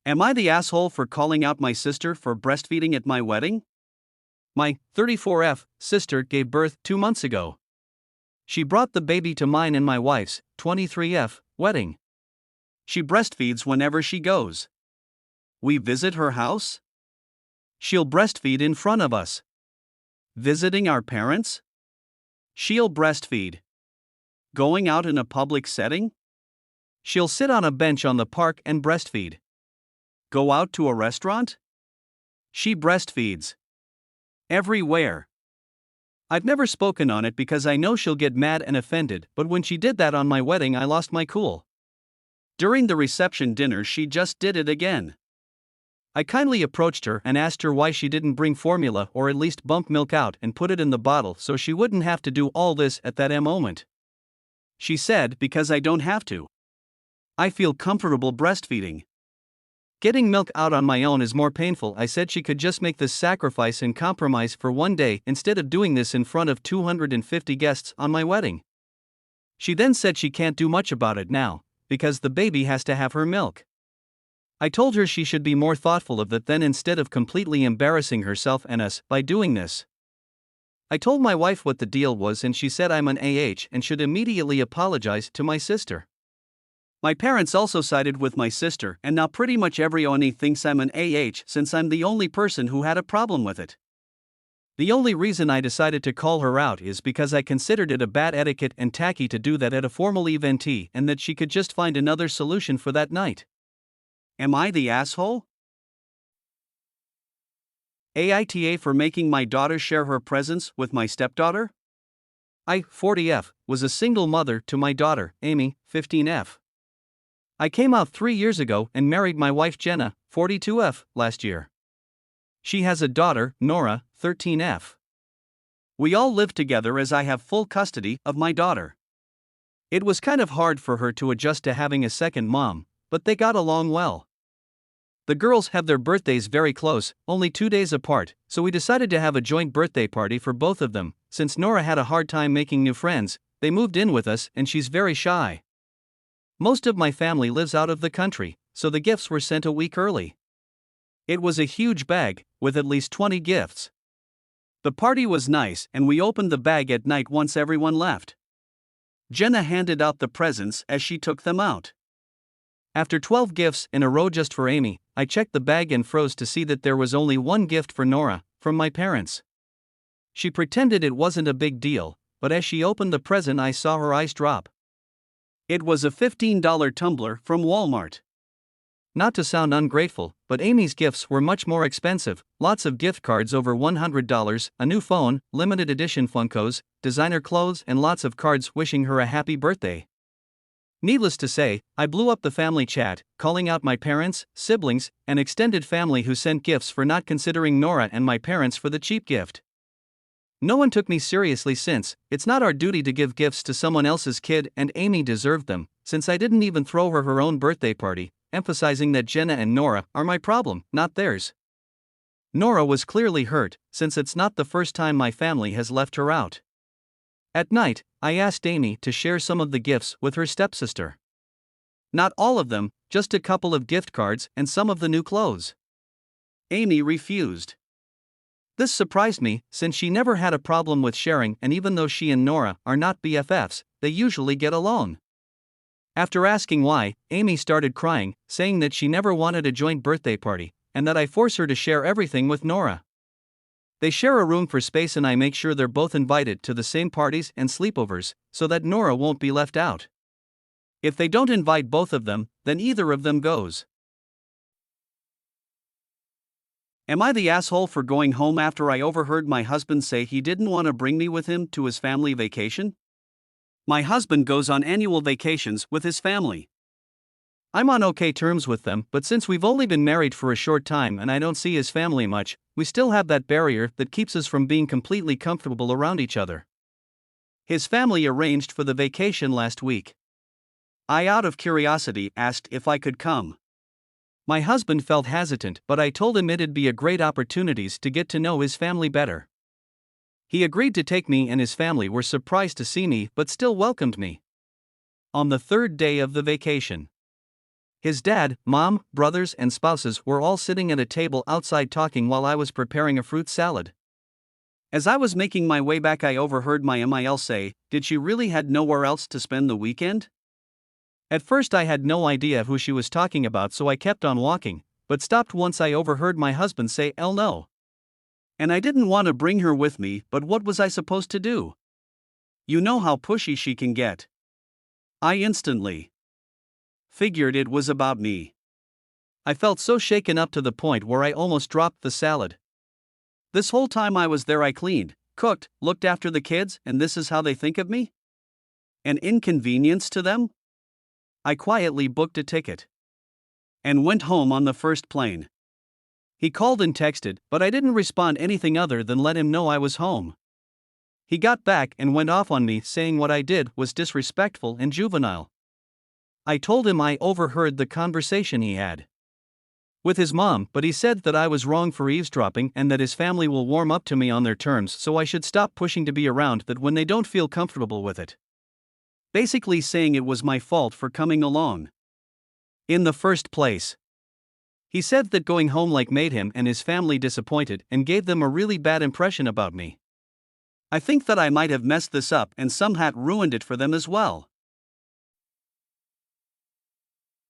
Am I the asshole for calling out my sister for breastfeeding at my wedding? My 34F sister gave birth 2 months ago. She brought the baby to mine and my wife's 23F wedding. She breastfeeds whenever she goes. We visit her house? She'll breastfeed in front of us. Visiting our parents? She'll breastfeed. Going out in a public setting? She'll sit on a bench on the park and breastfeed. Go out to a restaurant? She breastfeeds. Everywhere. I've never spoken on it because I know she'll get mad and offended, but when she did that on my wedding, I lost my cool. During the reception dinner, she just did it again. I kindly approached her and asked her why she didn't bring formula or at least bump milk out and put it in the bottle so she wouldn't have to do all this at that moment. She said, because I don't have to. I feel comfortable breastfeeding. Getting milk out on my own is more painful. I said she could just make this sacrifice and compromise for one day instead of doing this in front of 250 guests on my wedding. She then said she can't do much about it now, because the baby has to have her milk. I told her she should be more thoughtful of that then instead of completely embarrassing herself and us by doing this. I told my wife what the deal was and she said I'm an AH and should immediately apologize to my sister. My parents also sided with my sister, and now pretty much everyone thinks I'm an AH since I'm the only person who had a problem with it. The only reason I decided to call her out is because I considered it a bad etiquette and tacky to do that at a formal eventee and that she could just find another solution for that night. Am I the asshole? AITA for making my daughter share her presents with my stepdaughter? I, 40F, was a single mother to my daughter, Amy, 15F. I came out 3 years ago and married my wife Jenna, 42F, last year. She has a daughter, Nora, 13F. We all live together as I have full custody of my daughter. It was kind of hard for her to adjust to having a second mom, but they got along well. The girls have their birthdays very close, only 2 days apart, so we decided to have a joint birthday party for both of them. Since Nora had a hard time making new friends, they moved in with us and she's very shy. Most of my family lives out of the country, so the gifts were sent a week early. It was a huge bag, with at least 20 gifts. The party was nice and we opened the bag at night once everyone left. Jenna handed out the presents as she took them out. After 12 gifts in a row just for Amy, I checked the bag and froze to see that there was only one gift for Nora, from my parents. She pretended it wasn't a big deal, but as she opened the present I saw her eyes drop. It was a $15 tumbler from Walmart. Not to sound ungrateful, but Amy's gifts were much more expensive, lots of gift cards over $100, a new phone, limited edition Funkos, designer clothes and lots of cards wishing her a happy birthday. Needless to say, I blew up the family chat, calling out my parents, siblings, and extended family who sent gifts for not considering Nora and my parents for the cheap gift. No one took me seriously since it's not our duty to give gifts to someone else's kid and Amy deserved them, since I didn't even throw her her own birthday party, emphasizing that Jenna and Nora are my problem, not theirs. Nora was clearly hurt, since it's not the first time my family has left her out. At night, I asked Amy to share some of the gifts with her stepsister. Not all of them, just a couple of gift cards and some of the new clothes. Amy refused. This surprised me, since she never had a problem with sharing, and even though she and Nora are not BFFs, they usually get along. After asking why, Amy started crying, saying that she never wanted a joint birthday party, and that I force her to share everything with Nora. They share a room for space and I make sure they're both invited to the same parties and sleepovers, so that Nora won't be left out. If they don't invite both of them, then either of them goes. Am I the asshole for going home after I overheard my husband say he didn't want to bring me with him to his family vacation? My husband goes on annual vacations with his family. I'm on okay terms with them, but since we've only been married for a short time and I don't see his family much, we still have that barrier that keeps us from being completely comfortable around each other. His family arranged for the vacation last week. I, out of curiosity, asked if I could come. My husband felt hesitant, but I told him it'd be a great opportunity to get to know his family better. He agreed to take me and his family were surprised to see me but still welcomed me. On the third day of the vacation, His dad, mom, brothers, and spouses were all sitting at a table outside talking while I was preparing a fruit salad. As I was making my way back, I overheard my MIL say, "Did she really had nowhere else to spend the weekend?" At first I had no idea who she was talking about, so I kept on walking, but stopped once I overheard my husband say, "El no." And I didn't want to bring her with me, but what was I supposed to do? You know how pushy she can get. I instantly figured it was about me. I felt so shaken up to the point where I almost dropped the salad. This whole time I was there, I cleaned, cooked, looked after the kids, and this is how they think of me? An inconvenience to them? I quietly booked a ticket and went home on the first plane. He called and texted, but I didn't respond anything other than let him know I was home. He got back and went off on me, saying what I did was disrespectful and juvenile. I told him I overheard the conversation he had with his mom, but he said that I was wrong for eavesdropping and that his family will warm up to me on their terms, so I should stop pushing to be around that when they don't feel comfortable with it. Basically saying it was my fault for coming along in the first place. He said that going home like made him and his family disappointed and gave them a really bad impression about me. I think that I might have messed this up and somehow ruined it for them as well.